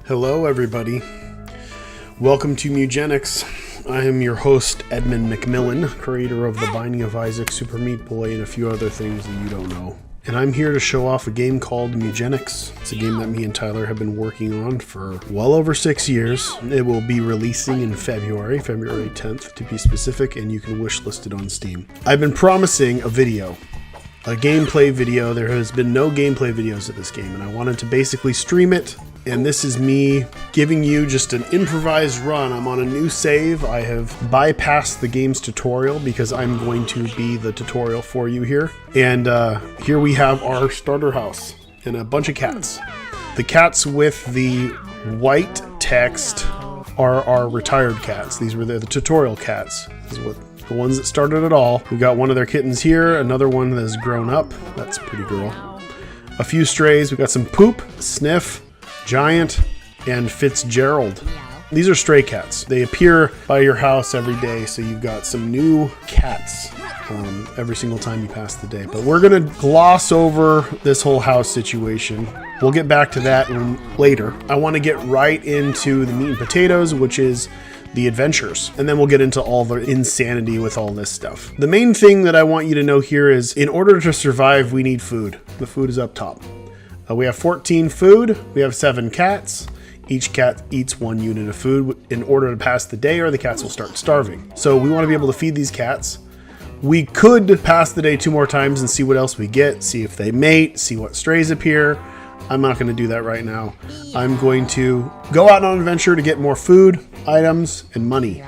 Hello everybody, welcome to Mewgenics. I am your host Edmund McMillan, creator of The Binding of Isaac, Super Meat Boy, and a few other things that you don't know. And I'm here to show off a game called Mewgenics. It's a game that me and Tyler have been working on for well over 6 years. It will be releasing in February 10th to be specific, and you can wishlist it on Steam. I've been promising a gameplay video. There has been no gameplay videos of this game, and I wanted to basically stream it. And this is me giving you just an improvised run. I'm on a new save. I have bypassed the game's tutorial because I'm going to be the tutorial for you here. And here we have our starter house and a bunch of cats. The cats with the white text are our retired cats. These were the tutorial cats. This is what the ones that started it all. We got one of their kittens here, another one that has grown up. That's Pretty Girl. A few strays. We got some Poop, Sniff, Giant, and Fitzgerald. These are stray cats. They appear by your house every day, so you've got some new cats every single time you pass the day. But we're gonna gloss over this whole house situation. We'll get back to that later. I want to get right into the meat and potatoes, which is the adventures, and then we'll get into all the insanity with all this stuff. The main thing that I want you to know here is, in order to survive, we need food. The food is up top. We have 14 food, we have 7 cats. Each cat eats 1 unit of food in order to pass the day, or the cats will start starving. So we want to be able to feed these cats. We could pass the day 2 more times and see what else we get, see if they mate, see what strays appear. I'm not going to do that right now. I'm going to go out on an adventure to get more food, items, and money.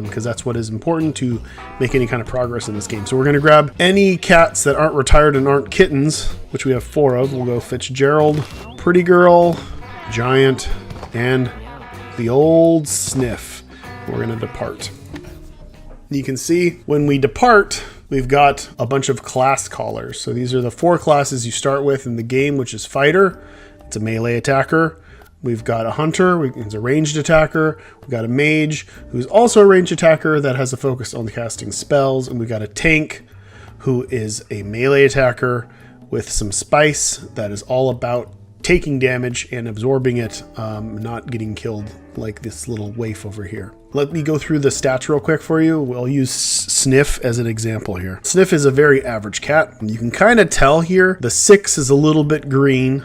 Because that's what is important to make any kind of progress in this game. So we're going to grab any cats that aren't retired and aren't kittens, which we have 4 of. We'll go Fitzgerald, Pretty Girl, Giant, and the old Sniff. We're going to depart. You can see when we depart, we've got a bunch of class callers. So these are the 4 classes you start with in the game, which is Fighter. It's a melee attacker. We've got a hunter, he's a ranged attacker. We've got a mage, who's also a ranged attacker that has a focus on casting spells. And we've got a tank, who is a melee attacker with some spice that is all about taking damage and absorbing it, not getting killed like this little waif over here. Let me go through the stats real quick for you. We'll use Sniff as an example here. Sniff is a very average cat. You can kind of tell here, the 6 is a little bit green.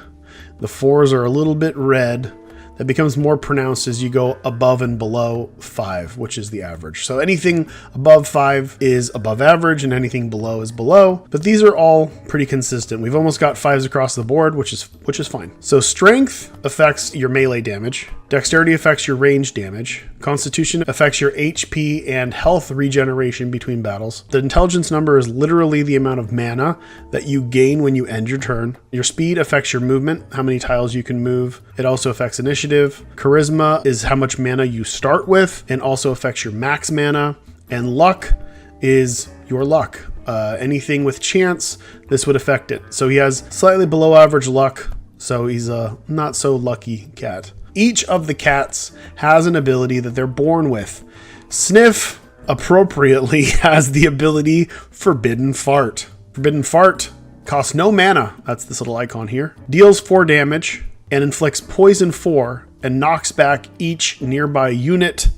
The 4s are a little bit red. That becomes more pronounced as you go above and below 5, which is the average. So anything above 5 is above average, and anything below is below. But these are all pretty consistent. We've almost got 5s across the board, which is fine. So strength affects your melee damage. Dexterity affects your range damage. Constitution affects your HP and health regeneration between battles. The intelligence number is literally the amount of mana that you gain when you end your turn. Your speed affects your movement, how many tiles you can move. It also affects initiative. Charisma is how much mana you start with, and also affects your max mana. And luck is your luck. Anything with chance, this would affect it. So he has slightly below average luck, so he's a not so lucky cat. Each of the cats has an ability that they're born with. Sniff appropriately has the ability Forbidden Fart. Forbidden Fart costs no mana, that's this little icon here, deals 4 damage, and inflicts poison 4 and knocks back each nearby unit.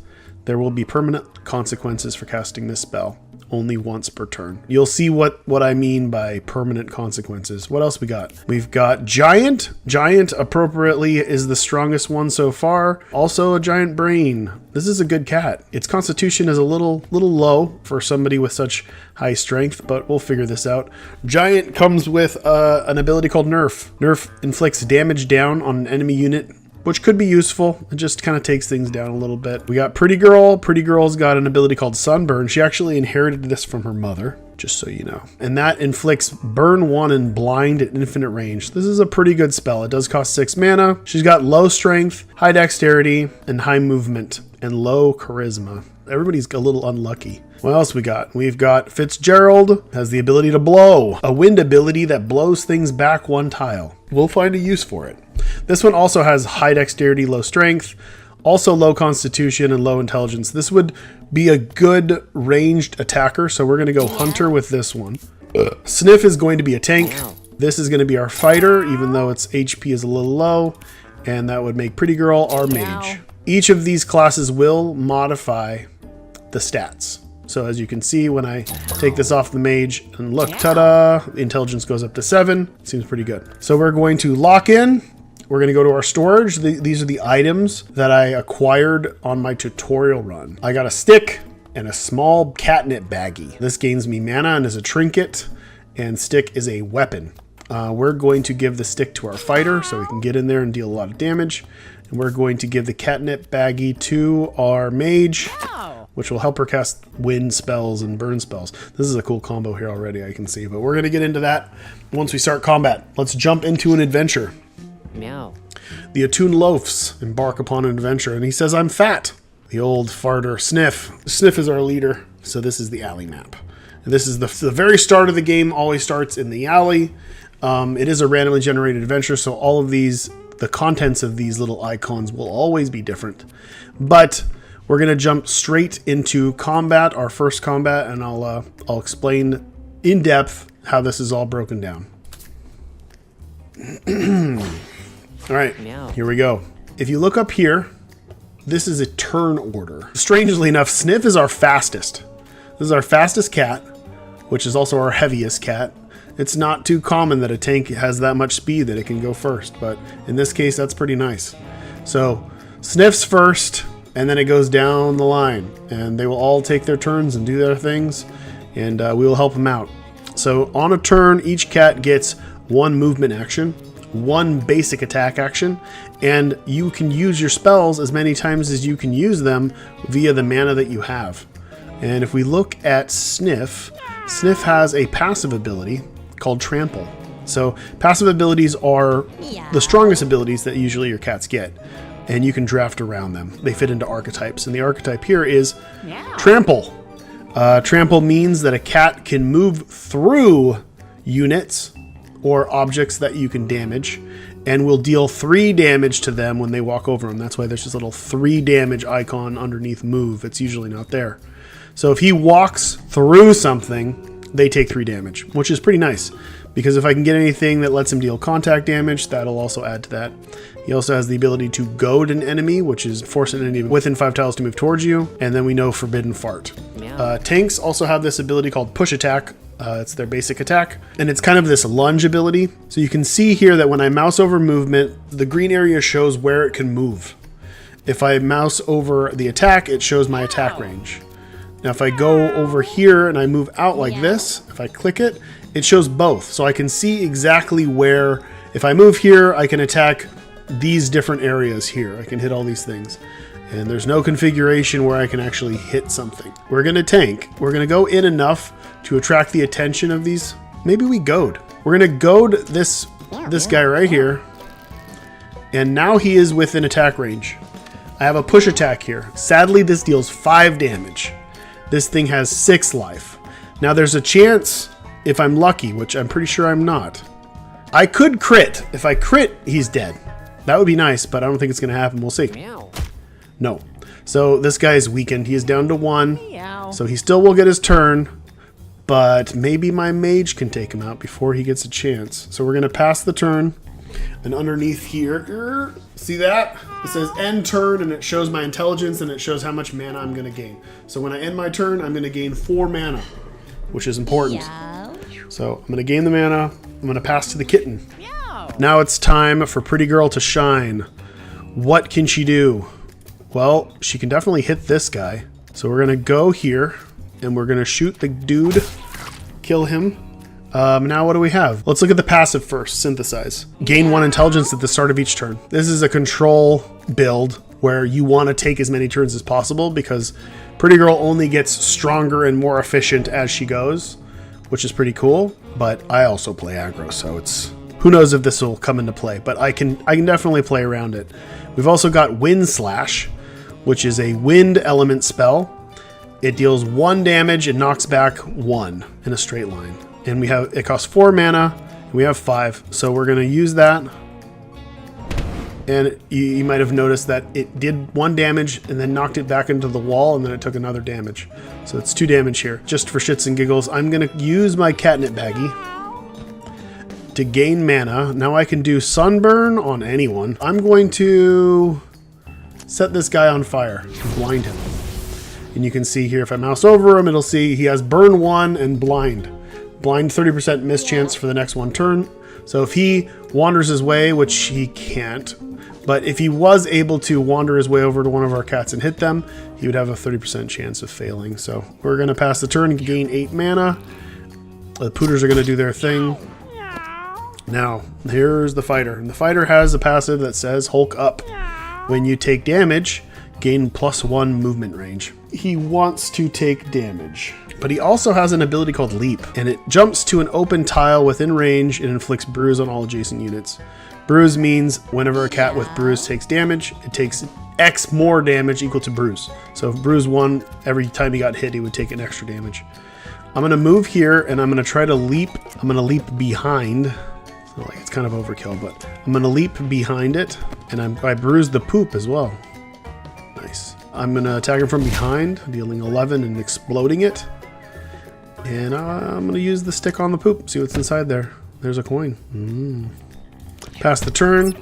There will be permanent consequences for casting this spell, only once per turn. You'll see what I mean by permanent consequences. What else we got? We've got Giant. Giant appropriately is the strongest one so far. Also a giant brain. This is a good cat. Its constitution is a little low for somebody with such high strength, but we'll figure this out. Giant comes with an ability called Nerf. Nerf inflicts damage down on an enemy unit, which could be useful. It just kind of takes things down a little bit. We got Pretty Girl. Pretty Girl's got an ability called Sunburn. She actually inherited this from her mother, just so you know. And that inflicts Burn 1 and Blind at infinite range. This is a pretty good spell. It does cost 6 mana. She's got low strength, high dexterity, and high movement, and low charisma. Everybody's a little unlucky. What else we got? We've got Fitzgerald, has the ability to blow. A wind ability that blows things back 1 tile. We'll find a use for it. This one also has high dexterity, low strength, also low constitution and low intelligence. This would be a good ranged attacker, so we're going to go hunter with this one. Sniff is going to be a tank. This is going to be our fighter, even though its HP is a little low. and that would make Pretty Girl our mage. Each of these classes will modify the stats. So as you can see, when I take this off the mage, and look, ta-da, intelligence goes up to 7. Seems pretty good. So we're going to lock in. We're going to go to our storage. These are the items that I acquired on my tutorial run. I got a stick and a small catnip baggie. This gains me mana and is a trinket, and stick is a weapon. We're going to give the stick to our fighter so we can get in there and deal a lot of damage. And we're going to give the catnip baggie to our mage, which will help her cast wind spells and burn spells. This is a cool combo here already, I can see. But we're going to get into that once we start combat. Let's jump into an adventure. Meow. The attuned loafs embark upon an adventure, and he says, I'm fat. The old farter, Sniff. Sniff is our leader, so this is the alley map. And this is the very start of the game, always starts in the alley. It is a randomly generated adventure, so all of these, the contents of these little icons will always be different. But we're going to jump straight into combat, our first combat, and I'll explain in depth how this is all broken down. All right, here we go. If you look up here, this is a turn order. Strangely enough, Sniff is our fastest. This is our fastest cat, which is also our heaviest cat. It's not too common that a tank has that much speed that it can go first, but in this case, that's pretty nice. So Sniff's first, and then it goes down the line, and they will all take their turns and do their things, and we will help them out. So on a turn, each cat gets 1 movement action, 1 basic attack action, and you can use your spells as many times as you can use them via the mana that you have. And if we look at Sniff, Sniff has a passive ability called Trample. So passive abilities are the strongest abilities that usually your cats get, and you can draft around them. They fit into archetypes, and the archetype here is Trample. Trample means that a cat can move through units or objects that you can damage, and will deal 3 damage to them when they walk over them. That's why there's this little 3 damage icon underneath move. It's usually not there. So if he walks through something, they take 3 damage, which is pretty nice, because if I can get anything that lets him deal contact damage, that'll also add to that. He also has the ability to goad an enemy, which is force an enemy within 5 tiles to move towards you, and then we know Forbidden Fart. Tanks also have this ability called Push Attack. It's their basic attack, and it's kind of this lunge ability. So you can see here that when I mouse over movement, the green area shows where it can move. If I mouse over the attack, it shows my attack range. Now if I go over here and I move out like this, if I click it, it shows both. So I can see exactly where, if I move here, I can attack these different areas here. I can hit all these things. And there's no configuration where I can actually hit something. We're going to tank. We're going to go in enough to attract the attention of these. Maybe we goad. We're going to goad this guy right here. And now he is within attack range. I have a push attack here. Sadly, this deals 5 damage. This thing has 6 life. Now there's a chance, if I'm lucky, which I'm pretty sure I'm not, I could crit. If I crit, he's dead. That would be nice, but I don't think it's going to happen. We'll see. No. So this guy is weakened. He is down to 1. So he still will get his turn, but maybe my mage can take him out before he gets a chance. So we're going to pass the turn. And underneath here, see that? It says end turn, and it shows my intelligence, and it shows how much mana I'm going to gain. So when I end my turn, I'm going to gain 4 mana, which is important. So I'm going to gain the mana. I'm going to pass to the kitten. Now it's time for Pretty Girl to shine. What can she do? Well, she can definitely hit this guy. So we're going to go here, and we're going to shoot the dude, kill him. Now what do we have? Let's look at the passive first, Synthesize. Gain 1 intelligence at the start of each turn. This is a control build where you want to take as many turns as possible because Pretty Girl only gets stronger and more efficient as she goes, which is pretty cool. But I also play aggro, so it's, who knows if this will come into play, but I can definitely play around it. We've also got Wind Slash, which is a wind element spell. It deals 1 damage and knocks back 1 in a straight line. And it costs 4 mana, and we have 5, so we're going to use that. And you might have noticed that it did 1 damage and then knocked it back into the wall, and then it took another damage. So it's 2 damage here. Just for shits and giggles, I'm going to use my catnip baggie to gain mana. Now I can do sunburn on anyone. I'm going to set this guy on fire and blind him. And you can see here, if I mouse over him, it'll see he has burn 1 and blind. Blind 30% miss chance for the next one turn. So if he wanders his way, which he can't, but if he was able to wander his way over to one of our cats and hit them, he would have a 30% chance of failing. So we're going to pass the turn and gain 8 mana. The pooters are going to do their thing. Now, here's the fighter. And the fighter has a passive that says Hulk up. When you take damage, gain +1 movement range. He wants to take damage. But he also has an ability called Leap, and it jumps to an open tile within range and inflicts bruise on all adjacent units. Bruise means whenever a cat with bruise takes damage, it takes X more damage equal to bruise. So if bruise 1, every time he got hit, he would take an extra damage. I'm going to move here, and I'm going to try to leap. I'm going to leap behind. So like it's kind of overkill, but I'm going to leap behind it, and I bruised the poop as well. Nice. I'm going to attack him from behind, dealing 11 and exploding it. And I'm going to use the stick on the poop, see what's inside there. There's a coin. Pass the turn.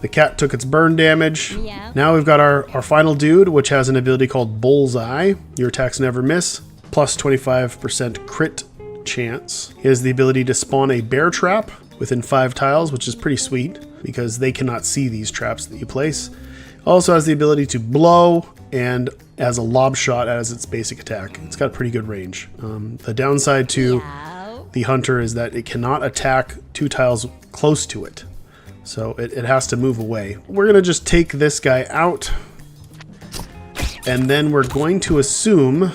The cat took its burn damage. Yeah. Now we've got our final dude, which has an ability called Bullseye. Your attacks never miss. Plus 25% crit chance. He has the ability to spawn a bear trap within 5 tiles, which is pretty sweet because they cannot see these traps that you place. Also has the ability to blow and has a lob shot as its basic attack. It's got a pretty good range. The downside to the hunter is that it cannot attack 2 tiles close to it. So it has to move away. We're going to just take this guy out. And then we're going to assume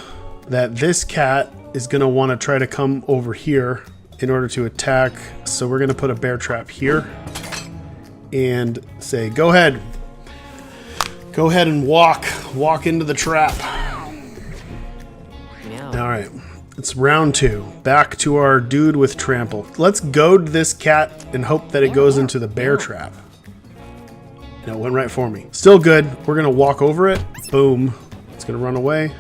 that this cat is going to want to try to come over here in order to attack. So we're going to put a bear trap here and say, go ahead. Go ahead and walk into the trap. Yeah. All right, it's round 2. Back to our dude with trample. Let's goad this cat and hope that it goes into the bear trap. No, it went right for me. Still good. We're gonna walk over it. Boom. It's gonna run away.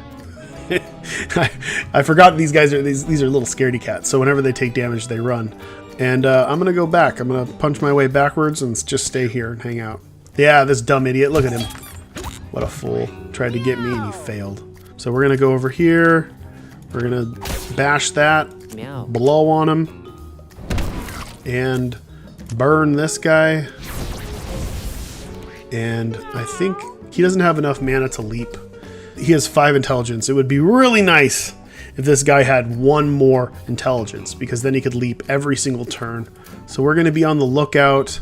I forgot these guys are these are little scaredy cats. So whenever they take damage, they run. And I'm gonna go back. I'm gonna punch my way backwards and just stay here and hang out. Yeah, this dumb idiot. Look at him. What a fool. Tried to get me and he failed. So we're going to go over here. We're going to bash that. Blow on him. And burn this guy. And I think he doesn't have enough mana to leap. He has 5 intelligence. It would be really nice if this guy had 1 more intelligence, because then he could leap every single turn. So we're going to be on the lookout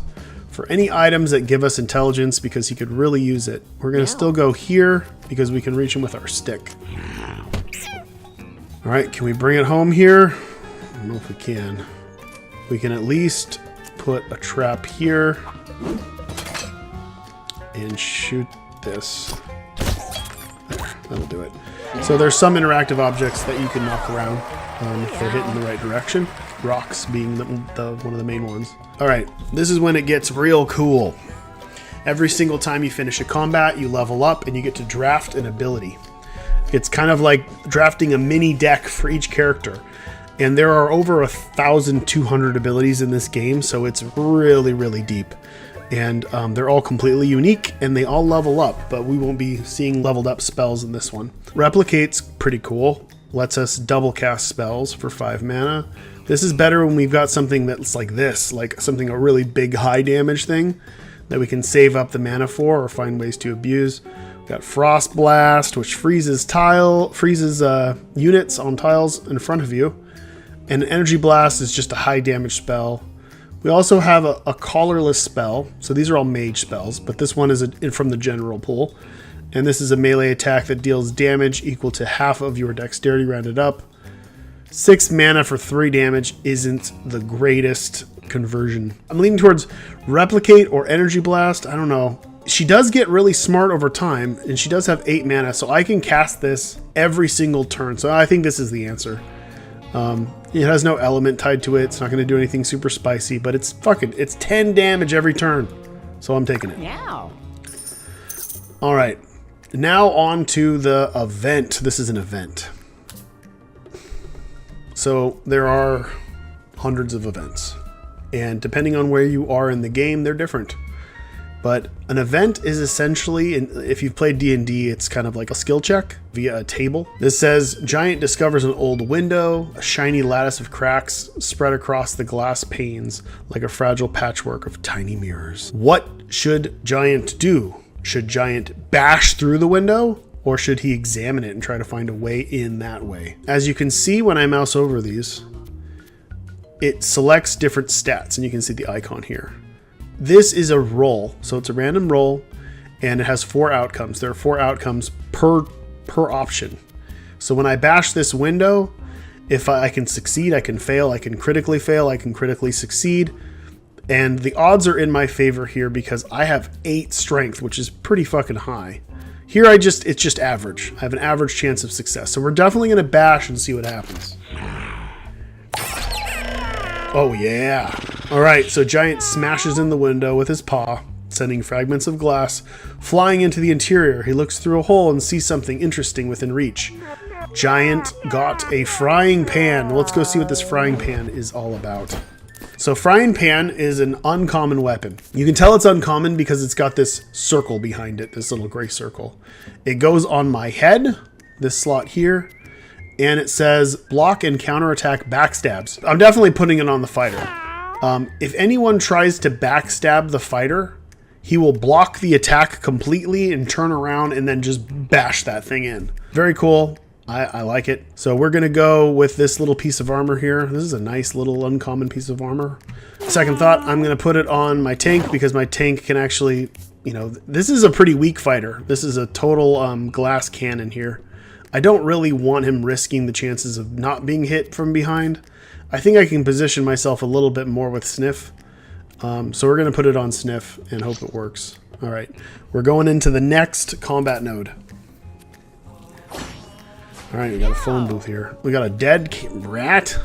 for any items that give us intelligence, because he could really use it. We're going to still go here because we can reach him with our stick. All right, can we bring it home here? I don't know if we can. We can at least put a trap here and shoot this. There, that'll do it. So there's some interactive objects that you can knock around if they're hit in the right direction. Rocks being one of the main ones. All right, this is when it gets real cool. Every single time you finish a combat, you level up and you get to draft an ability. It's kind of like drafting a mini deck for each character. And there are over 1,200 abilities in this game, so it's really, really deep. And they're all completely unique, and they all level up, but we won't be seeing leveled up spells in this one. Replicate's pretty cool. Lets us double cast spells for 5 mana. This is better when we've got something that's like this, like something a really big high damage thing that we can save up the mana for or find ways to abuse. We've got Frost Blast, which freezes units on tiles in front of you. And Energy Blast is just a high damage spell. We also have a collarless spell. So these are all mage spells, but this one is from the general pool. And this is a melee attack that deals damage equal to half of your dexterity rounded up. 6 mana for 3 damage isn't the greatest conversion. I'm leaning towards Replicate or Energy Blast. I don't know. She does get really smart over time, and she does have 8 mana, so I can cast this every single turn. So I think this is the answer. It has no element tied to it. It's not going to do anything super spicy, but it's 10 damage every turn. So I'm taking it. Yeah. All right. Now on to the event. This is an event. So there are hundreds of events. And depending on where you are in the game, they're different. But an event is essentially, if you've played D&D, it's kind of like a skill check via a table. This says, Giant discovers an old window, a shiny lattice of cracks spread across the glass panes like a fragile patchwork of tiny mirrors. What should Giant do? Should Giant bash through the window? Or should he examine it and try to find a way in that way? As you can see when I mouse over these, it selects different stats, and you can see the icon here. This is a roll, so it's a random roll, and it has 4 outcomes. There are 4 outcomes per option. So when I bash this window, if I can succeed, I can fail, I can critically fail, I can critically succeed. And the odds are in my favor here because I have 8 strength, which is pretty fucking high. Here it's just average. I have an average chance of success. So we're definitely going to bash and see what happens. Oh yeah. All right, so Giant smashes in the window with his paw, sending fragments of glass flying into the interior. He looks through a hole and sees something interesting within reach. Giant got a frying pan. Let's go see what this frying pan is all about. So frying pan is an uncommon weapon. You can tell it's uncommon because it's got this circle behind it, this little gray circle. It goes on my head, this slot here, and it says block and counterattack backstabs. I'm definitely putting it on the fighter. If anyone tries to backstab the fighter, he will block the attack completely and turn around and then just bash that thing in. Very cool. I like it. So we're going to go with this little piece of armor here. This is a nice little uncommon piece of armor. Second thought, I'm going to put it on my tank because my tank can actually, you know, this is a pretty weak fighter. This is a total glass cannon here. I don't really want him risking the chances of not being hit from behind. I think I can position myself a little bit more with Sniff. So we're going to put it on Sniff and hope it works. All right, we're going into the next combat node. All right, we got a phone booth here. We got a dead rat.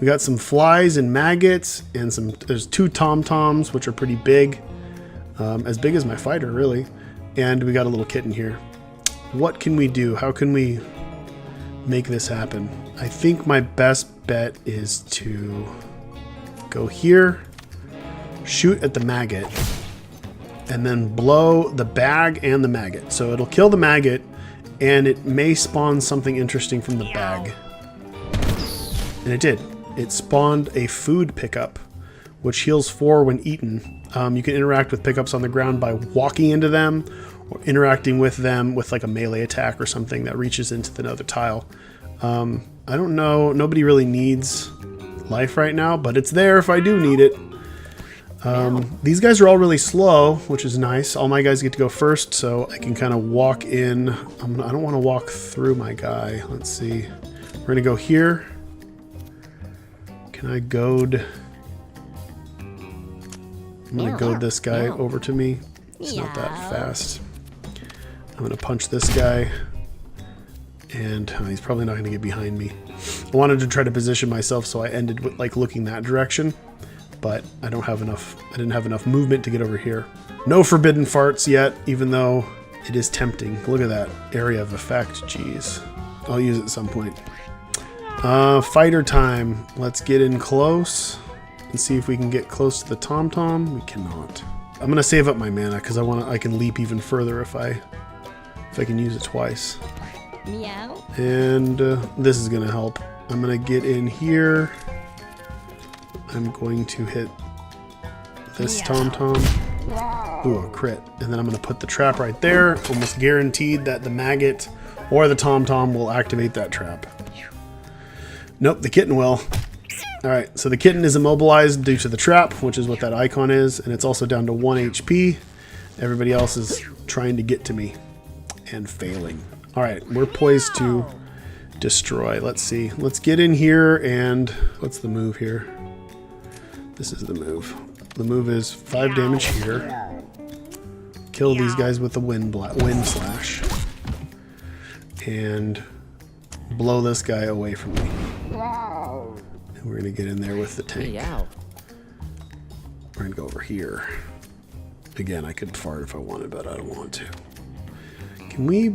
We got some flies and maggots and there's 2 tom-toms, which are pretty big. As big as my fighter, really. And we got a little kitten here. What can we do? How can we make this happen? I think my best bet is to go here, shoot at the maggot, and then blow the bag and the maggot. So it'll kill the maggot, and it may spawn something interesting from the bag. And it did. It spawned a food pickup, which heals 4 when eaten. You can interact with pickups on the ground by walking into them, or interacting with them with like a melee attack or something that reaches into another tile. I don't know. Nobody really needs life right now, but it's there if I do need it. These guys are all really slow, which is nice. All my guys get to go first, so I can kind of walk in. I don't want to walk through my guy. Let's see. We're going to go here. Can I goad? I'm going to goad this guy over to me. It's not that fast. I'm going to punch this guy. And he's probably not going to get behind me. I wanted to try to position myself so I ended with like looking that direction. But I don't have enough. I didn't have enough movement to get over here. No forbidden farts yet, even though it is tempting. Look at that area of effect. Jeez. I'll use it at some point. Fighter time. Let's get in close and see if we can get close to the tom-tom. We cannot. I'm gonna save up my mana because I can leap even further if I can use it twice. Meow. And this is gonna help. I'm gonna get in here. I'm going to hit this tom-tom. Ooh, a crit. And then I'm going to put the trap right there. Almost guaranteed that the maggot or the tom-tom will activate that trap. Nope, the kitten will. Alright, so the kitten is immobilized due to the trap, which is what that icon is. And it's also down to 1 HP. Everybody else is trying to get to me and failing. Alright, we're poised to destroy. Let's see. Let's get in here and... what's the move here? This is the move. The move is 5 damage here. Kill these guys with the wind slash. And blow this guy away from me. And we're going to get in there with the tank. We're going to go over here. Again, I could fart if I wanted, but I don't want to. Can we...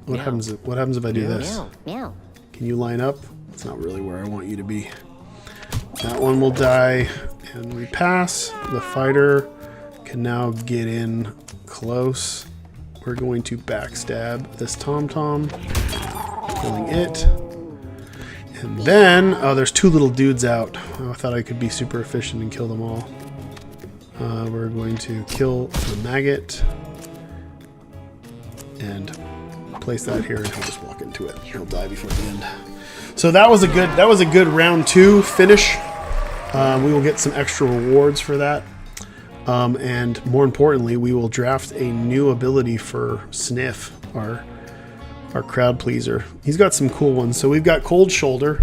What happens if I do this? Can you line up? It's not really where I want you to be. That one will die, And we pass. The fighter can now get in close. We're going to backstab this TomTom, killing it. And then, oh, there's two little dudes out. Oh, I thought I could be super efficient and kill them all. We're going to kill the maggot and place that here, and he'll just walk into it. He'll die before the end. So that was a good round 2 finish. We will get some extra rewards for that. And more importantly, we will draft a new ability for Sniff, our crowd pleaser. He's got some cool ones. So we've got Cold Shoulder,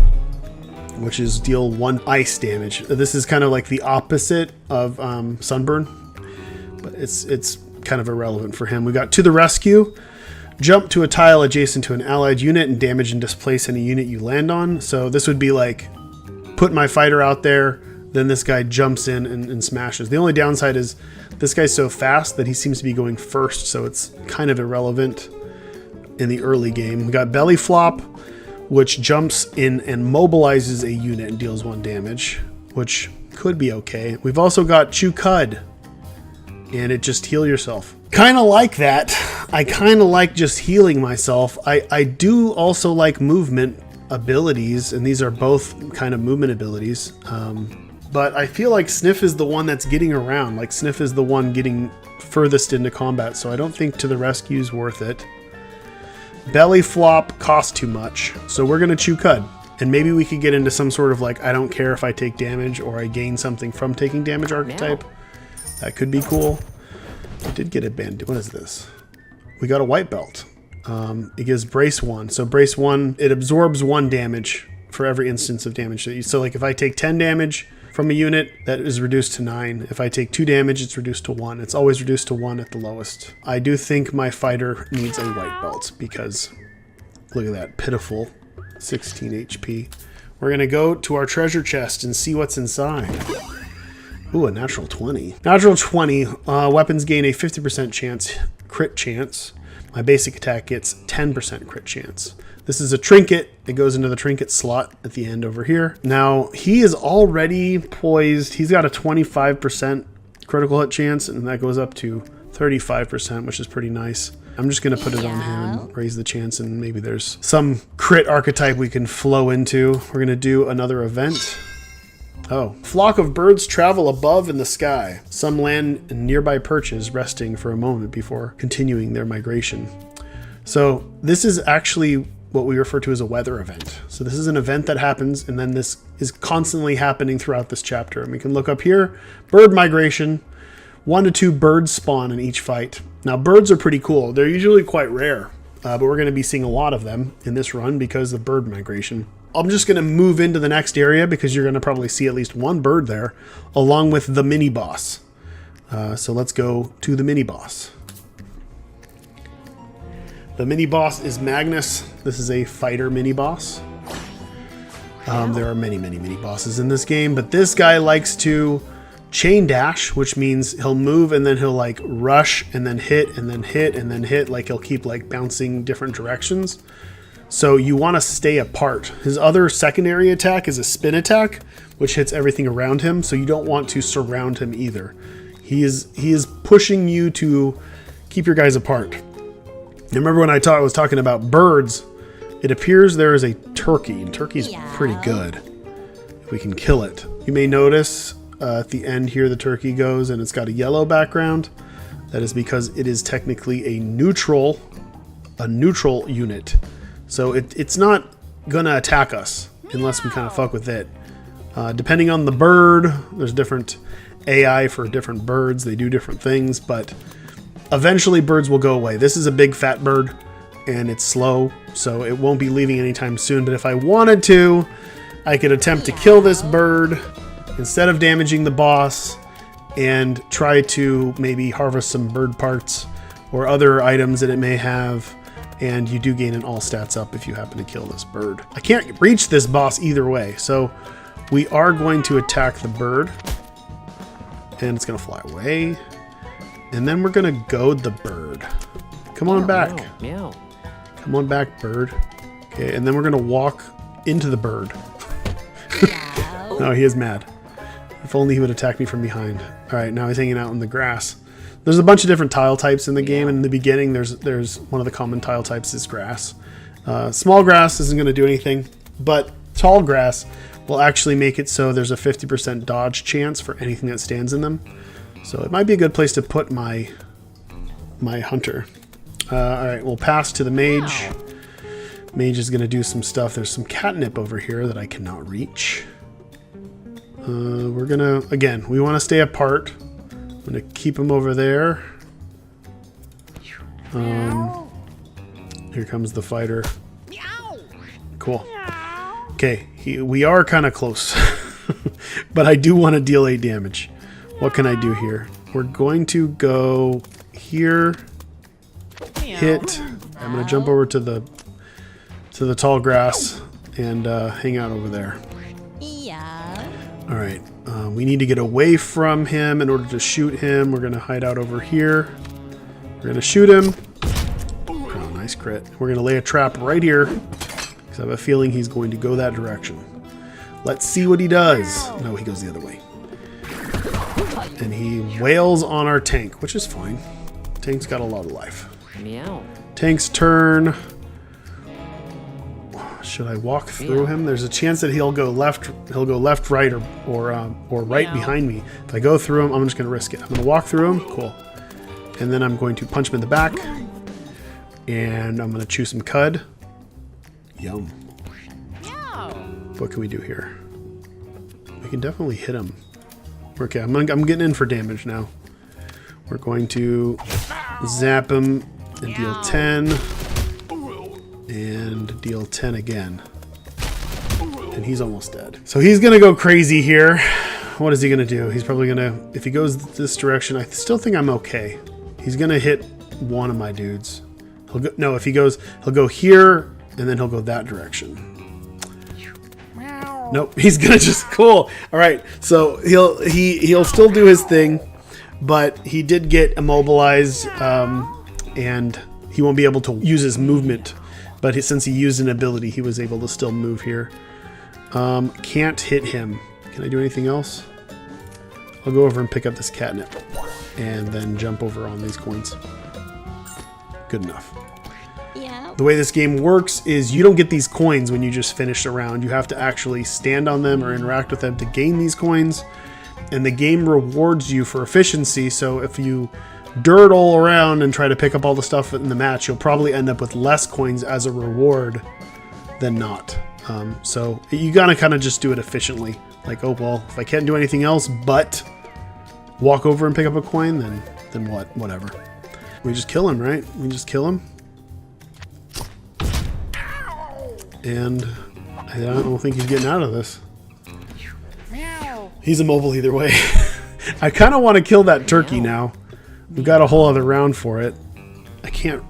which is deal 1 ice damage. This is kind of like the opposite of Sunburn, but it's kind of irrelevant for him. We got To the Rescue. Jump to a tile adjacent to an allied unit and damage and displace any unit you land on. So this would be like, put my fighter out there, then this guy jumps in and smashes. The only downside is this guy's so fast that he seems to be going first, so it's kind of irrelevant in the early game. We got Belly Flop, which jumps in and mobilizes a unit and deals 1 damage, which could be okay. We've also got Chew Cud, and it just heal yourself. Kind of like that. I kind of like just healing myself. I do also like movement abilities, and these are both kind of movement abilities. But I feel like Sniff is the one that's getting around. Like Sniff is the one getting furthest into combat, so I don't think To the Rescue is worth it. Belly Flop costs too much, so we're going to Chew Cud. And maybe we could get into some sort of like, I don't care if I take damage or I gain something from taking damage archetype. That could be cool. I did get a band. What is this? We got a white belt. It gives Brace 1. So Brace 1, it absorbs 1 damage for every instance of damage that you. So like if I take 10 damage from a unit, that is reduced to 9. If I take 2 damage, it's reduced to 1. It's always reduced to 1 at the lowest. I do think my fighter needs a white belt because look at that pitiful 16 HP. We're going to go to our treasure chest and see what's inside. Ooh, a natural 20. Natural 20, weapons gain a 50% crit chance. My basic attack gets 10% crit chance. This is a trinket. It goes into the trinket slot at the end over here. Now, he is already poised. He's got a 25% critical hit chance, and that goes up to 35%, which is pretty nice. I'm just going to put it on him and raise the chance, and maybe there's some crit archetype we can flow into. We're going to do another event. Oh, flock of birds travel above in the sky. Some land in nearby perches, resting for a moment before continuing their migration. So this is actually what we refer to as a weather event. So this is an event that happens, and then this is constantly happening throughout this chapter. And we can look up here, bird migration. 1 to 2 birds spawn in each fight. Now birds are pretty cool. They're usually quite rare, but we're going to be seeing a lot of them in this run because of bird migration. I'm just going to move into the next area because you're going to probably see at least 1 bird there, along with the mini boss. So let's go to the mini boss. The mini boss is Magnus. This is a fighter mini boss. There are many mini bosses in this game, but this guy likes to chain dash, which means he'll move and then he'll like rush and then hit and then hit and then hit. Like he'll keep like bouncing different directions. So you want to stay apart. His other secondary attack is a spin attack, which hits everything around him. So you don't want to surround him either. He is pushing you to keep your guys apart. And remember when I was talking about birds, it appears there is a turkey, and turkey's pretty good if we can kill it. You may notice at the end here the turkey goes and it's got a yellow background. That is because it is technically a neutral unit. So it's not gonna attack us unless we kind of fuck with it. Depending on the bird, there's different AI for different birds. They do different things, but eventually birds will go away. This is a big fat bird and it's slow, so it won't be leaving anytime soon. But if I wanted to, I could attempt to kill this bird instead of damaging the boss and try to maybe harvest some bird parts or other items that it may have. And you do gain an all stats up if you happen to kill this bird. I can't reach this boss either way, so we are going to attack the bird. And it's going to fly away. And then we're going to goad the bird. Come on back. Meow. Come on back, bird. Okay, and then we're going to walk into the bird. No, he is mad. If only he would attack me from behind. All right, now he's hanging out in the grass. There's a bunch of different tile types in the game. In the beginning, there's one of the common tile types is grass. Small grass isn't going to do anything, but tall grass will actually make it so there's a 50% dodge chance for anything that stands in them. So it might be a good place to put my hunter. All right, we'll pass to the mage. Mage is going to do some stuff. There's some catnip over here that I cannot reach. We're going to, again, we want to stay apart. I'm going to keep him over there. Here comes the fighter. Cool. Okay, we are kind of close. But I do want to deal 8 damage. What can I do here? We're going to go here. Hit. I'm going to jump over to the tall grass and hang out over there. All right. We need to get away from him in order to shoot him. We're going to hide out over here. We're going to shoot him. Oh, nice crit. We're going to lay a trap right here because I have a feeling he's going to go that direction. Let's see what he does. No, he goes the other way. And he wails on our tank, which is fine. Tank's got a lot of life. Meow. Tank's turn. Should I walk through him? There's a chance that he'll go left, right, or right behind me. If I go through him, I'm just gonna risk it. I'm gonna walk through him. Cool. And then I'm going to punch him in the back. And I'm gonna chew some cud. Yum. What can we do here? We can definitely hit him. Okay, I'm getting in for damage now. We're going to zap him and deal 10. And deal 10 again. And he's almost dead. So he's going to go crazy here. What is he going to do? He's probably going to... If he goes this direction, I still think I'm okay. He's going to hit one of my dudes. He'll go, no, if he goes... He'll go here, and then he'll go that direction. Nope, he's going to just... Cool. All right, so he'll still do his thing, but he did get immobilized, and he won't be able to use his movement. But since he used an ability, he was able to still move here. Can't hit him. Can I do anything else? I'll go over and pick up this catnip. And then jump over on these coins. Good enough. Yeah. The way this game works is you don't get these coins when you just finish a round. You have to actually stand on them or interact with them to gain these coins. And the game rewards you for efficiency. So if you dirt all around and try to pick up all the stuff in the match, you'll probably end up with less coins as a reward than not. So you gotta kind of just do it efficiently. Like, oh well, if I can't do anything else but walk over and pick up a coin, then what? Whatever. We just kill him, right? We just kill him. And I don't think he's getting out of this. He's immobile either way. I kind of want to kill that turkey now. We've got a whole other round for it. I can't...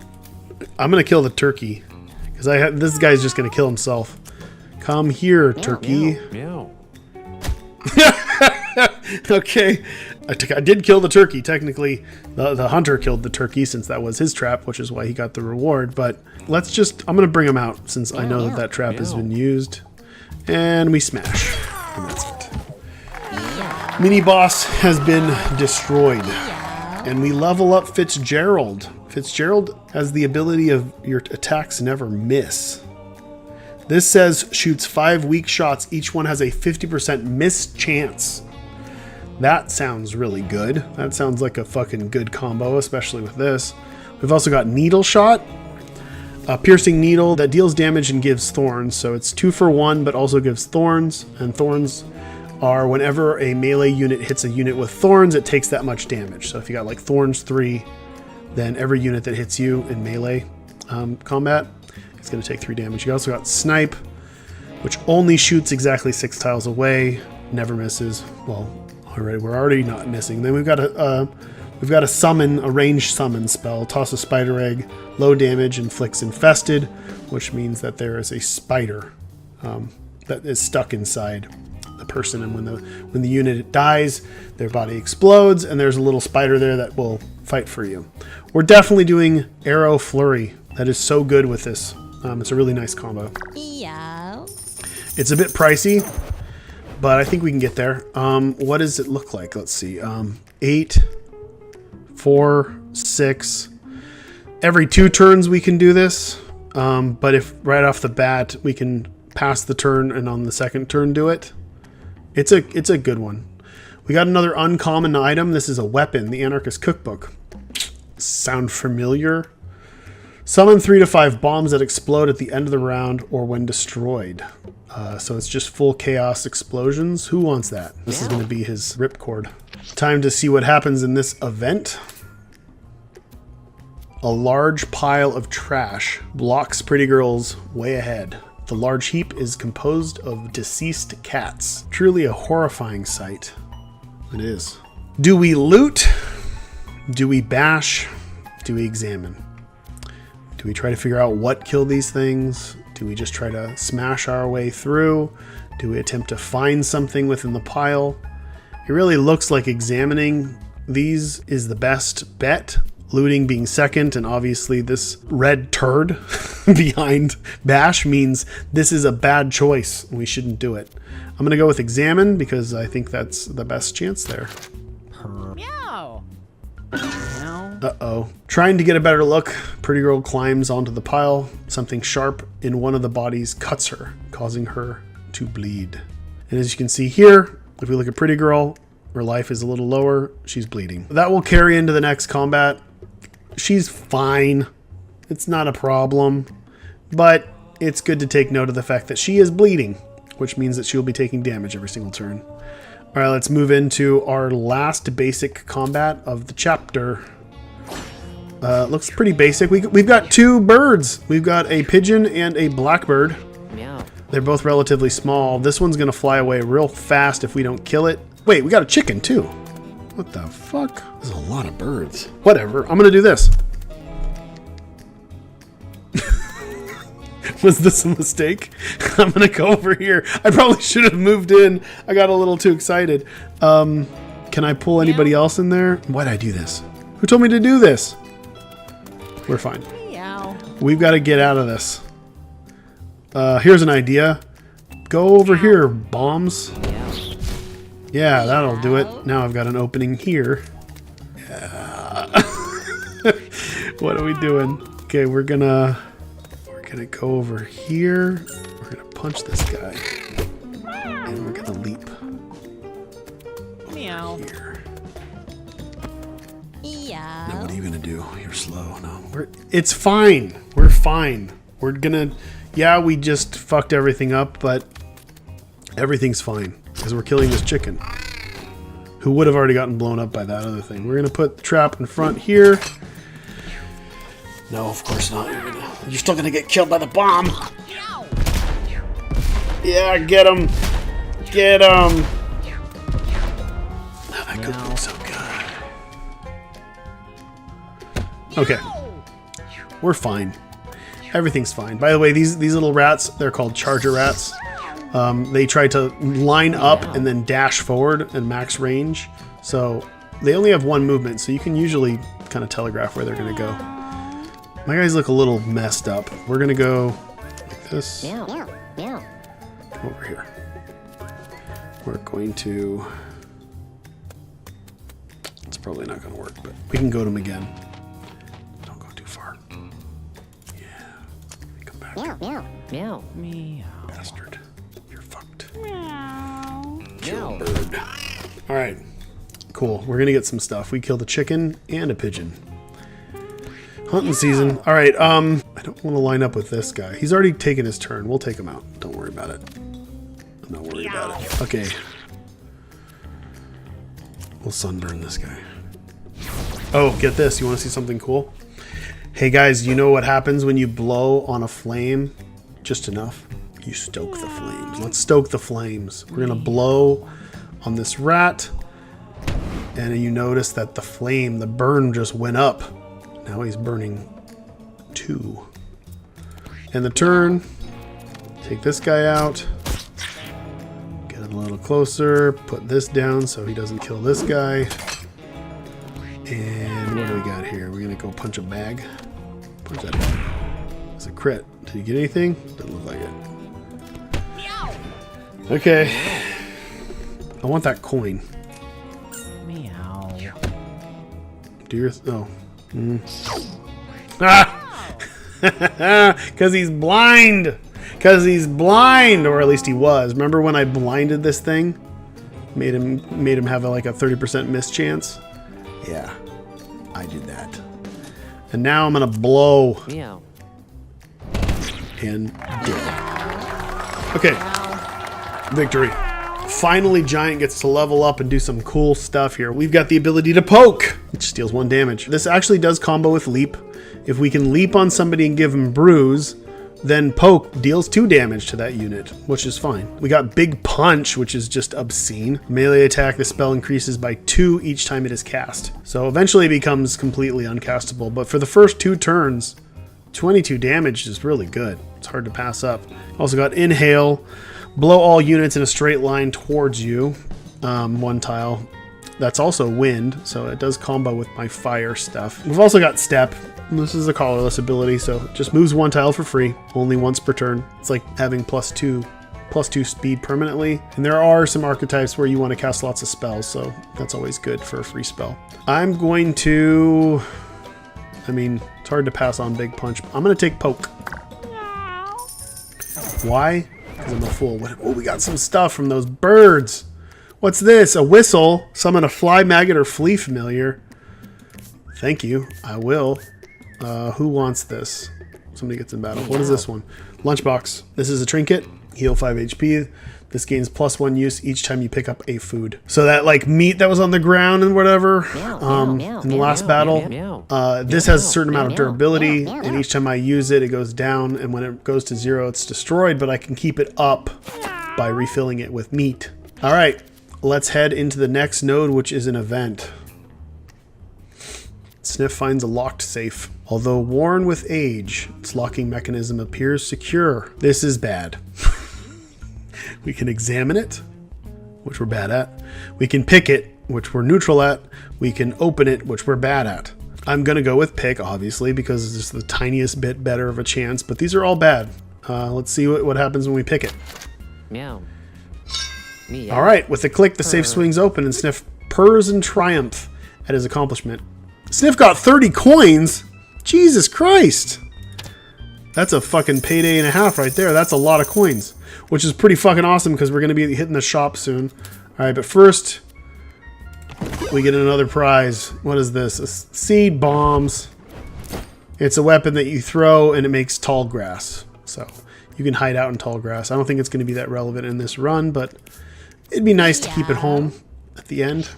I'm going to kill the turkey. Because this guy's just going to kill himself. Come here, turkey. Meow. Okay. I did kill the turkey. Technically, the hunter killed the turkey since that was his trap, which is why he got the reward. But let's just... I'm going to bring him out since I know that trap has been used. And we smash. And that's it. Mini boss has been destroyed. And we level up Fitzgerald. Fitzgerald has the ability of your attacks never miss. This says shoots 5 weak shots. Each one has a 50% miss chance. That sounds really good. That sounds like a fucking good combo, especially with this. We've also got Needle Shot. A piercing needle that deals damage and gives thorns. So it's 2 for 1, but also gives thorns. And thorns are whenever a melee unit hits a unit with thorns, it takes that much damage. So if you got like thorns 3, then every unit that hits you in melee combat, it's going to take 3 damage. You also got Snipe, which only shoots exactly 6 tiles away, never misses. Well, already we're already not missing. Then we've got a summon, a ranged summon spell. Toss a spider egg, low damage, inflicts infested, which means that there is a spider that is stuck inside the person, and when the unit dies, their body explodes, and there's a little spider there that will fight for you. We're definitely doing Arrow Flurry. That is so good with this. It's a really nice combo. Yeah. It's a bit pricey, but I think we can get there. What does it look like? Let's see. 8, 4, 6. Every 2 turns we can do this. But if right off the bat we can pass the turn and on the second turn do it, it's a good one. We got another uncommon item. This is a weapon, the Anarchist Cookbook. Sound familiar? Summon 3 to 5 bombs that explode at the end of the round or when destroyed. So it's just full chaos explosions. Who wants that? This is going to be his ripcord. Time to see what happens in this event. A large pile of trash blocks Pretty Girl's way ahead. The large heap is composed of deceased cats. Truly a horrifying sight. It is. Do we loot? Do we bash? Do we examine? Do we try to figure out what killed these things? Do we just try to smash our way through? Do we attempt to find something within the pile? It really looks like examining these is the best bet. Looting being second, and obviously this red turd behind bash means this is a bad choice. We shouldn't do it. I'm going to go with examine because I think that's the best chance there. Meow. Uh-oh. Trying to get a better look, Pretty Girl climbs onto the pile. Something sharp in one of the bodies cuts her, causing her to bleed. And as you can see here, if we look at Pretty Girl, her life is a little lower. She's bleeding. That will carry into the next combat. She's fine. It's not a problem. But it's good to take note of the fact that she is bleeding, which means that she'll be taking damage every single turn. All right, let's move into our last basic combat of the chapter. Looks pretty basic. We've got 2 birds. We've got a pigeon and a blackbird. Meow. They're both relatively small. This one's going to fly away real fast if we don't kill it. Wait, we got a chicken too. What the fuck? There's a lot of birds. Whatever, I'm going to do this. Was this a mistake? I'm going to go over here. I probably should have moved in. I got a little too excited. Can I pull anybody else in there? Why'd I do this? Who told me to do this? We're fine. Meow. We've got to get out of this. Here's an idea. Go over here, bombs. Yeah, that'll do it. Now I've got an opening here. Yeah. What are we doing? Okay, we're gonna go over here. We're gonna punch this guy. And we're gonna leap. Meow. Here. Yeah. Now what are you gonna do? You're slow. No. It's fine. We're fine. We're gonna... Yeah, we just fucked everything up, but everything's fine. Because we're killing this chicken. Who would have already gotten blown up by that other thing. We're gonna put the trap in front here. No, of course not. You're still gonna get killed by the bomb. Yeah, get him. Get him. Oh, that could be so good. Okay. We're fine. Everything's fine. By the way, these little rats, they're called charger rats. They try to line up and then dash forward in max range. So they only have 1 movement, so you can usually kind of telegraph where they're going to go. My guys look a little messed up. We're going to go like this. Come over here. We're going to... It's probably not going to work, but we can go to them again. Don't go too far. Yeah. Come back. Meow. Meow. Bastard. You're fucked. Meow. Kill bird. Alright. Cool. We're gonna get some stuff. We killed a chicken and a pigeon. Hunting season. Alright, I don't want to line up with this guy. He's already taken his turn. We'll take him out. Don't worry about it. I'm not worried about it. Okay. We'll sunburn this guy. Oh, get this. You want to see something cool? Hey guys, you know what happens when you blow on a flame? Just enough. You stoke the flames. Let's stoke the flames. We're gonna blow on this rat, and you notice that the flame, the burn just went up. Now he's burning 2. And the turn, take this guy out, get him a little closer, put this down so he doesn't kill this guy. And what do we got here? We're gonna go punch a bag. Punch that bag. It's a crit. Did you get anything? Doesn't look like it. Okay. I want that coin. Meow. Do your... Oh. Ah! Because he's blind! Because he's blind! Or at least he was. Remember when I blinded this thing? Made him have like a 30% miss chance? Yeah. I did that. And now I'm going to blow. Meow. And dead. Okay. Victory. Finally, Giant gets to level up and do some cool stuff here. We've got the ability to poke, which steals 1 damage. This actually does combo with leap. If we can leap on somebody and give them bruise, then poke deals 2 damage to that unit, which is fine. We got big punch, which is just obscene. Melee attack, the spell increases by 2 each time it is cast. So eventually it becomes completely uncastable. But for the first 2 turns, 22 damage is really good. It's hard to pass up. Also got inhale. Blow all units in a straight line towards you. 1 tile. That's also wind, so it does combo with my fire stuff. We've also got step. This is a colorless ability, so it just moves 1 tile for free, only once per turn. It's like having +2 speed permanently. And there are some archetypes where you want to cast lots of spells, so that's always good for a free spell. I'm going to... I mean, it's hard to pass on big punch. I'm going to take poke. Why? Because I'm a fool. Oh, we got some stuff from those birds. What's this? A whistle? Summon a fly, maggot, or flea familiar. Thank you. I will. Who wants this? Somebody gets in battle. What is this one? Lunchbox. This is a trinket. Heal 5 HP. This gains +1 use each time you pick up a food. So that like meat that was on the ground and whatever in the last battle, this has a certain amount of durability, and each time I use it, it goes down, and when it goes to 0, it's destroyed, but I can keep it up by refilling it with meat. All right, let's head into the next node, which is an event. Sniff finds a locked safe. Although worn with age, its locking mechanism appears secure. This is bad. We can examine it, which we're bad at. We can pick it, which we're neutral at. We can open it, which we're bad at. I'm going to go with pick, obviously, because it's just the tiniest bit better of a chance, but these are all bad. Let's see what happens when we pick it. Meow. Meow. All right, with a click, the safe swings open and Sniff purrs in triumph at his accomplishment. Sniff got 30 coins? Jesus Christ. That's a fucking payday and a half right there. That's a lot of coins, which is pretty fucking awesome because we're going to be hitting the shop soon. All right, but first, we get another prize. What is this? Seed bombs. It's a weapon that you throw and it makes tall grass. So you can hide out in tall grass. I don't think it's going to be that relevant in this run, but it'd be nice to keep it home at the end.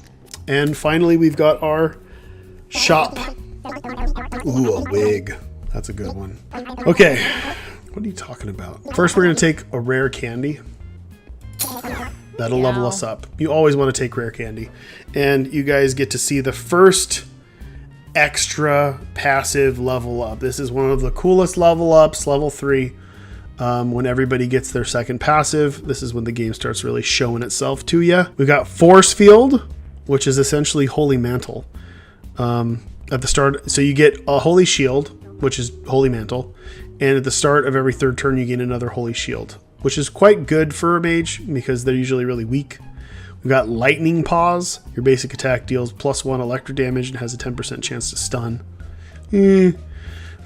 And finally, we've got our shop. Ooh, a wig. That's a good one. Okay, what are you talking about? First, we're going to take a rare candy. That'll level us up. You always want to take rare candy. And you guys get to see the first extra passive level up. This is one of the coolest level ups, level 3. When everybody gets their second passive, this is when the game starts really showing itself to you. We've got Force Field, which is essentially Holy Mantle. At the start, so you get a Holy Shield, which is Holy Mantle, and at the start of every 3rd turn you gain another Holy Shield, which is quite good for a mage because they're usually really weak. We've got Lightning Paws. Your basic attack deals +1 electric damage and has a 10% chance to stun. We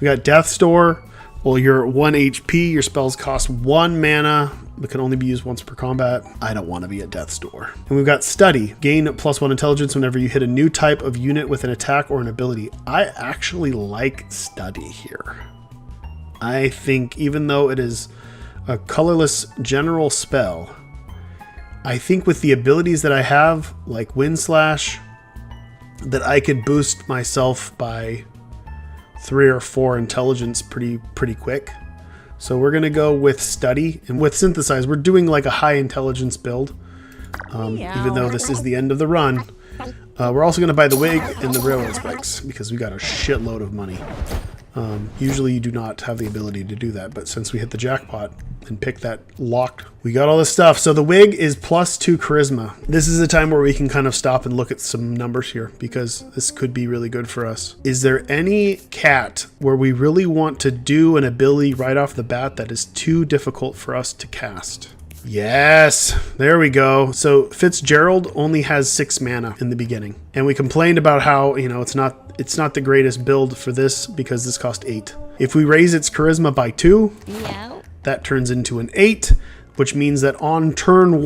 got Death Store. Well, you're 1 HP. Your spells cost 1 mana, but can only be used once per combat. I don't want to be at Death's Door. And we've got Study. Gain +1 intelligence whenever you hit a new type of unit with an attack or an ability. I actually like Study here. I think even though it is a colorless general spell, I think with the abilities that I have, like Wind Slash, that I could boost myself by 3 or 4 intelligence pretty quick. So we're gonna go with Study, and with Synthesize we're doing like a high intelligence build, even though this is the end of the run. We're also gonna buy the wig and the railroad spikes because we got a shitload of money. Usually you do not have the ability to do that, but since we hit the jackpot and picked that locked, we got all this stuff. So the wig is +2 charisma. This is a time where we can kind of stop and look at some numbers here because this could be really good for us. Is there any cat where we really want to do an ability right off the bat that is too difficult for us to cast? Yes, there we go. So Fitzgerald only has 6 mana in the beginning. And we complained about how, you know, it's not the greatest build for this because this cost 8. If we raise its charisma by 2, that turns into an 8, which means that on turn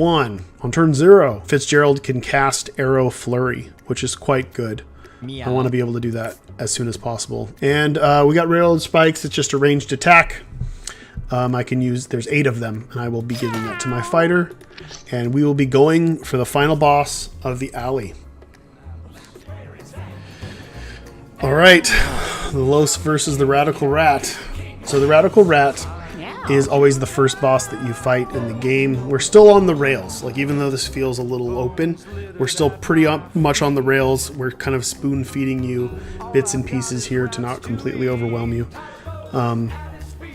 0, Fitzgerald can cast Arrow Flurry, which is quite good. I want to be able to do that as soon as possible. And we got Railroad Spikes. It's just a ranged attack. I can use, there's 8 of them, and I will be giving that to my fighter. And we will be going for the final boss of the alley. All right, the Los versus the Radical Rat. So the Radical Rat is always the first boss that you fight in the game. We're still on the rails. Like, even though this feels a little open, we're still pretty much on the rails. We're kind of spoon feeding you bits and pieces here to not completely overwhelm you.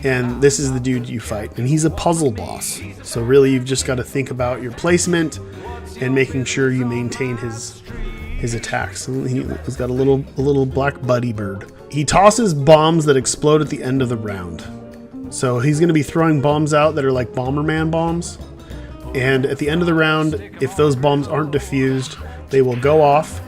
And this is the dude you fight, and he's a puzzle boss. So really, you've just got to think about your placement and making sure you maintain his attacks. He's got a little black buddy bird. He tosses bombs that explode at the end of the round. So he's going to be throwing bombs out that are like Bomberman bombs. And at the end of the round, if those bombs aren't defused, they will go off,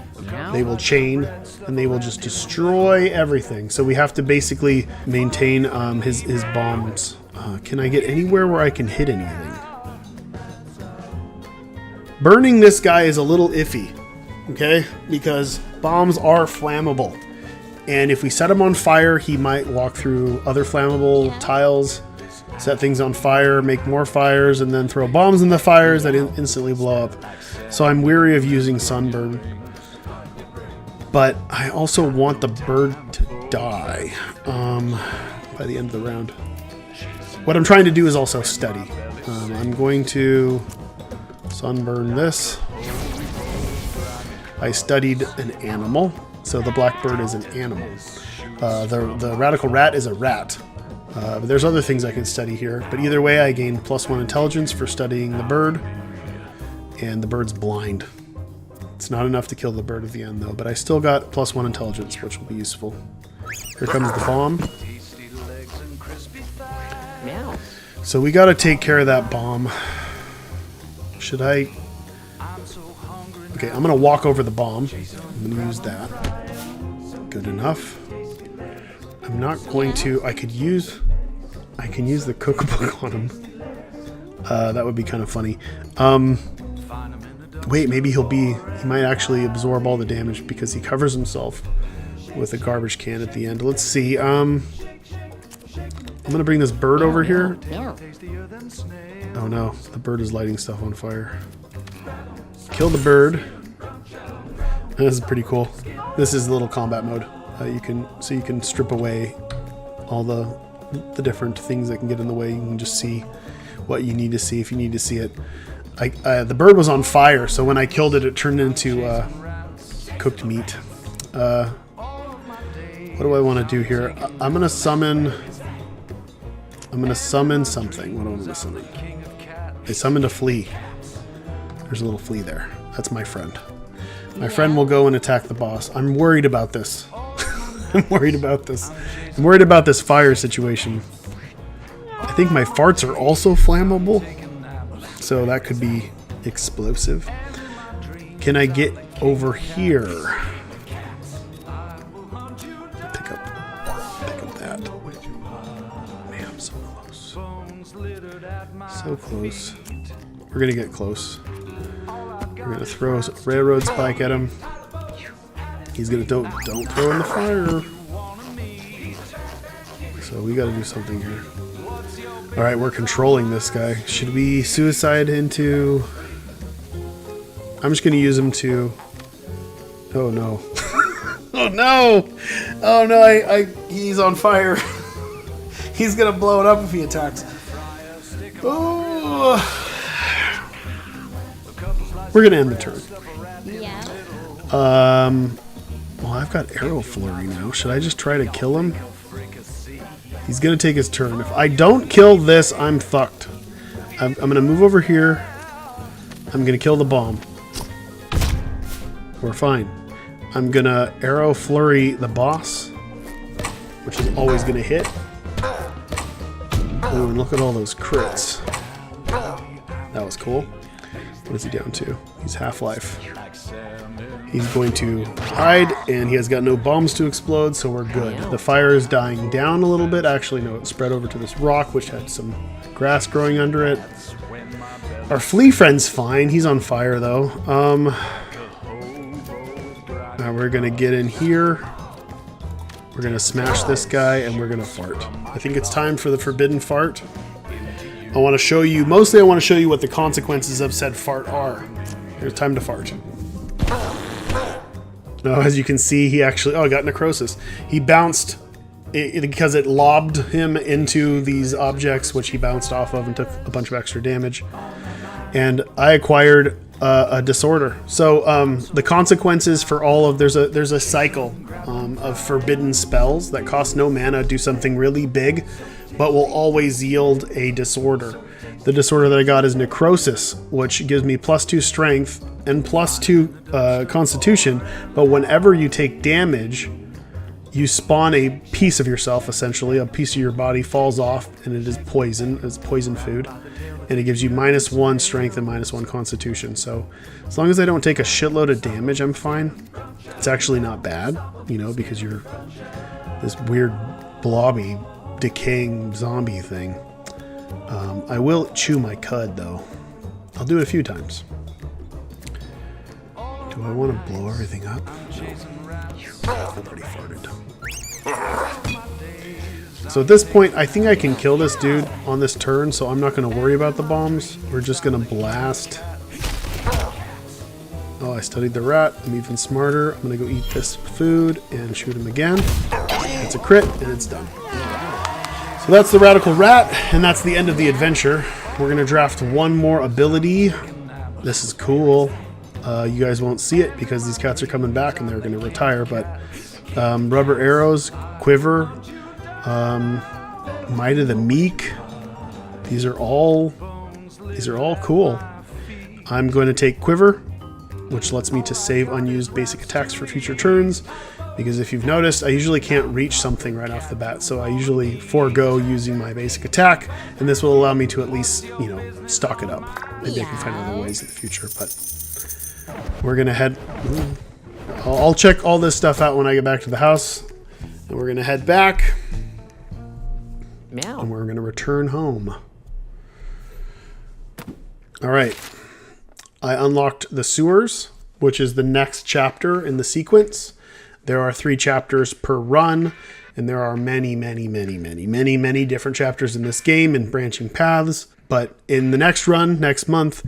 they will chain, and they will just destroy everything. So we have to basically maintain his bombs. Can I get anywhere where I can hit anything? Burning this guy is a little iffy, okay? Because bombs are flammable. And if we set him on fire, he might walk through other flammable tiles, set things on fire, make more fires, and then throw bombs in the fires that instantly blow up. So I'm weary of using Sunburn. But I also want the bird to die by the end of the round. What I'm trying to do is also study. I'm going to Sunburn this. I studied an animal. So the blackbird is an animal. The Radical Rat is a rat. But there's other things I can study here. But either way, I gain +1 intelligence for studying the bird. And the bird's blind. It's not enough to kill the bird at the end, though. But I still got +1 intelligence, which will be useful. Here comes the bomb. So we got to take care of that bomb. Should I... Okay, I'm going to walk over the bomb. I'm going to use that. Good enough. I'm not going to... I can use the cookbook on him. That would be kind of funny. Wait, maybe he might actually absorb all the damage because he covers himself with a garbage can at the end. Let's see. I'm going to bring this bird over here. Oh no, the bird is lighting stuff on fire. Kill the bird. This is pretty cool. This is the little combat mode. You can strip away all the different things that can get in the way. You can just see what you need to see if you need to see it. The bird was on fire, so when I killed it, it turned into cooked meat. What do I want to do here? I'm gonna summon something. What do I want to summon? I summoned a flea. There's a little flea there. That's my friend. My friend will go and attack the boss. I'm worried about this. I'm worried about this. I'm worried about this fire situation. I think my farts are also flammable, so that could be explosive. Can I get over here? Pick up that. Man, I'm so close. So close. We're gonna get close. We're gonna throw a railroad spike at him. He's gonna don't throw in the fire. So we gotta do something here. All right, we're controlling this guy. Should we suicide into? I'm just gonna use him to. Oh no! Oh no! Oh no! He's on fire. He's gonna blow it up if he attacks. Oh. We're gonna end the turn. Well, I've got Arrow Flurry now. Should I just try to kill him? He's gonna take his turn. If I don't kill this, I'm fucked. I'm gonna move over here. I'm gonna kill the bomb. We're fine. I'm gonna Arrow Flurry the boss, which is always gonna hit. Oh, and look at all those crits. was cool. What is he down to? He's half-life. He's going to hide, and he has got no bombs to explode, so we're good. The fire is dying down a little bit. Actually, no, it spread over to this rock, which had some grass growing under it. Our flea friend's fine. He's on fire, though. Now we're going to get in here. We're going to smash this guy, and we're going to fart. I think it's time for the forbidden fart. I want to show you, mostly I want to show you what the consequences of said fart are. Here's time to fart. Now, as you can see, he actually, I got necrosis. He bounced, because it lobbed him into these objects, which he bounced off of and took a bunch of extra damage. And I acquired a disorder. So the consequences for all of, there's a cycle of forbidden spells that cost no mana, do something really big, but will always yield a disorder. The disorder that I got is necrosis, which gives me +2 strength and +2 constitution, but whenever you take damage, you spawn a piece of yourself, essentially. A piece of your body falls off, and it is poison. It's poison food. And it gives you -1 strength and -1 constitution. So as long as I don't take a shitload of damage, I'm fine. It's actually not bad, you know, because you're this weird blobby decaying zombie thing. I will chew my cud, though. I'll do it a few times. Do I want to blow everything up? I've already farted. So at this point, I think I can kill this dude on this turn, so I'm not going to worry about the bombs. We're just going to blast. Oh, I studied the rat. I'm even smarter. I'm going to go eat this food and shoot him again. It's a crit, and it's done. So that's the Radical Rat, and that's the end of the adventure. We're going to draft one more ability. This is cool. You guys won't see it because these cats are coming back and they're going to retire, but rubber arrows, quiver, Might of the Meek. These are all cool. I'm going to take quiver, which lets me to save unused basic attacks for future turns, because if you've noticed, I usually can't reach something right off the bat, so I usually forego using my basic attack, and this will allow me to at least, you know, stock it up. Maybe I can find other ways in the future, but we're going to head... I'll check all this stuff out when I get back to the house, and we're going to head back, and we're going to return home. All right. I unlocked the sewers, which is the next chapter in the sequence. There are 3 chapters per run, and there are many different chapters in this game and branching paths. But in the next run, next month,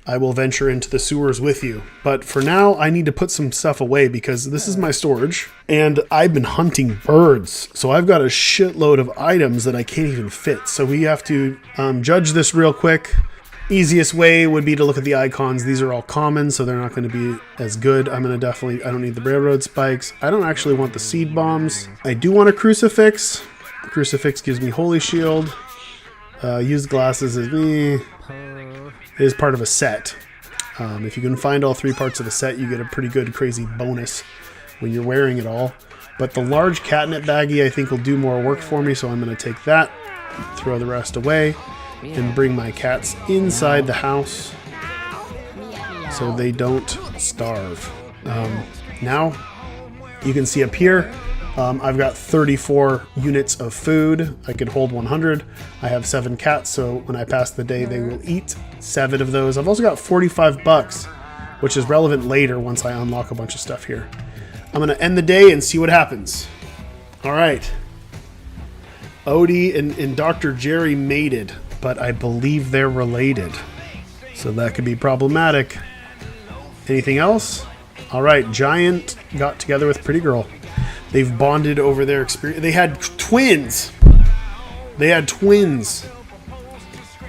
I will venture into the sewers with you. But for now, I need to put some stuff away because this is my storage, and I've been hunting birds. So I've got a shitload of items that I can't even fit. So we have to judge this real quick. Easiest way would be to look at the icons. These are all common, so they're not going to be as good. I don't need the railroad spikes. I don't actually want the seed bombs. I do want a crucifix. The crucifix gives me holy shield. Used glasses is part of a set. If you can find all 3 parts of the set, you get a pretty good crazy bonus when you're wearing it all. But the large catnip baggie I think will do more work for me, so I'm going to take that, throw the rest away, and bring my cats inside the house so they don't starve. Now, you can see up here, I've got 34 units of food. I could hold 100. I have 7 cats, so when I pass the day, they will eat 7 of those. I've also got 45 bucks, which is relevant later once I unlock a bunch of stuff here. I'm going to end the day and see what happens. All right. Odie and Dr. Jerry mated, but I believe they're related, so that could be problematic. Anything else? All right, Giant got together with Pretty Girl. They've bonded over their experience. They had twins.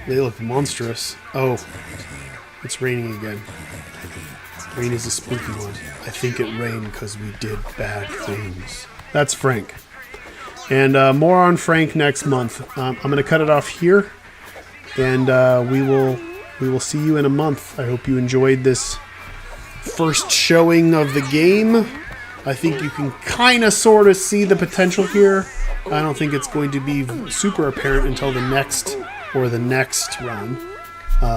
They look monstrous. Oh, it's raining again. Rain is a spooky one. I think it rained because we did bad things. That's Frank. And more on Frank next month. I'm going to cut it off here. And we will see you in a month. I hope you enjoyed this first showing of the game. I think you can kind of sort of see the potential here. I don't think it's going to be super apparent until the next run.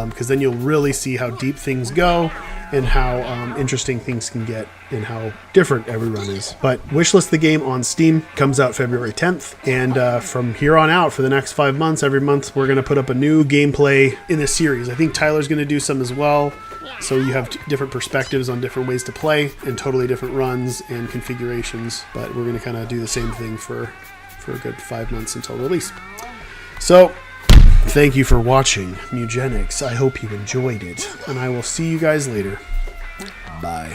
because then you'll really see how deep things go and how interesting things can get and how different every run is. But wishlist the game on Steam. Comes out February 10th. And from here on out, for the next 5 months, every month, we're going to put up a new gameplay in this series. I think Tyler's going to do some as well. So you have different perspectives on different ways to play and totally different runs and configurations. But we're going to kind of do the same thing for a good 5 months until release. So thank you for watching Mewgenics. I hope you enjoyed it, and I will see you guys later. Bye.